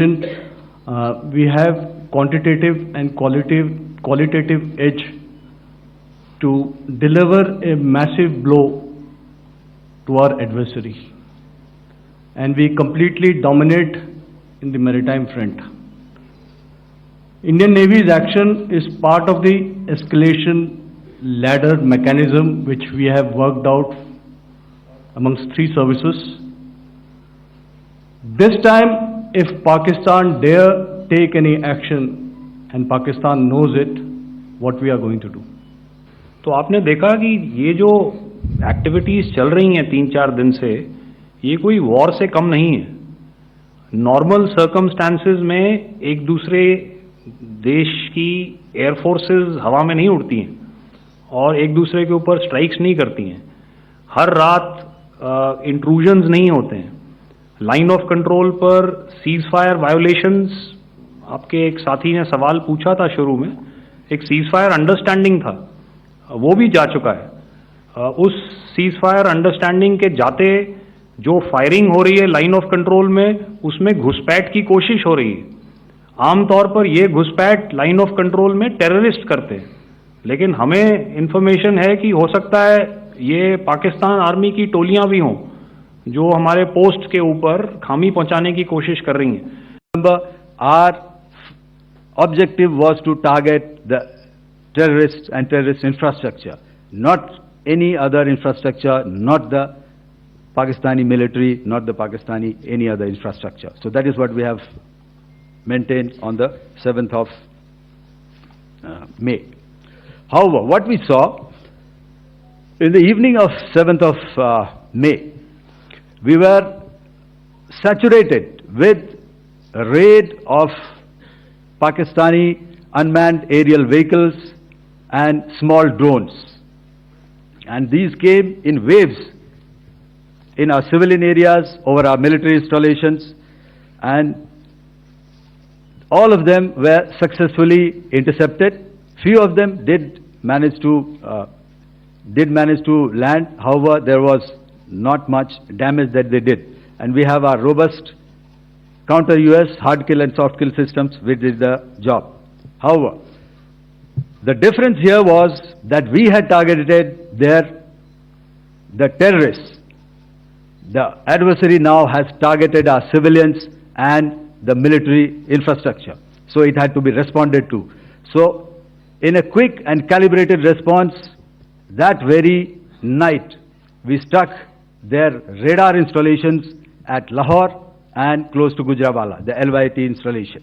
We have quantitative and qualitative edge to deliver a massive blow to our adversary, and we completely dominate in the maritime front. Indian Navy's action is part of the escalation ladder mechanism which we have worked out amongst three services. This time, if Pakistan dare take any action, and Pakistan knows it, what we are going to do. तो आपने देखा कि ये जो activities चल रही हैं 3-4 दिन से, ये कोई वॉर से कम नहीं है. नॉर्मल सर्कमस्टांसेस में एक दूसरे देश की एयरफोर्सेस हवा में नहीं उड़ती हैं और एक दूसरे के ऊपर स्ट्राइक्स नहीं करती हैं. हर रात इंट्रूजन्स नहीं होते हैं. लाइन ऑफ कंट्रोल पर सीज फायर वायोलेशंस, आपके एक साथी ने सवाल पूछा था शुरू में, एक सीज फायर अंडरस्टैंडिंग था, वो भी जा चुका है. उस सीज फायर अंडरस्टैंडिंग के जाते जो फायरिंग हो रही है लाइन ऑफ कंट्रोल में, उसमें घुसपैठ की कोशिश हो रही है. आमतौर पर ये घुसपैठ लाइन ऑफ कंट्रोल में टेररिस्ट करते हैं, लेकिन हमें इंफॉर्मेशन है कि हो सकता है ये पाकिस्तान आर्मी की टोलियां भी हों जो हमारे पोस्ट के ऊपर खामी पहुंचाने की कोशिश कर रही हैं. Our objective was to target the terrorists and terrorist infrastructure, not any other infrastructure, not the Pakistani military, not the Pakistani any other infrastructure. So that is what we have maintained on the 7th of May. However, what we saw in the evening of 7th of May, we were saturated with a raid of Pakistani unmanned aerial vehicles and small drones, and these came in waves in our civilian areas, over our military installations, and all of them were successfully intercepted. Few of them did manage to land. However, there was not much damage that they did, and we have our robust counter-US hard kill and soft kill systems which did the job. However, the difference here was that we had targeted the terrorists. The adversary now has targeted our civilians and the military infrastructure, so it had to be responded to. So in a quick and calibrated response, that very night we struck their radar installations at Lahore and close to Gujranwala, the LYT installation.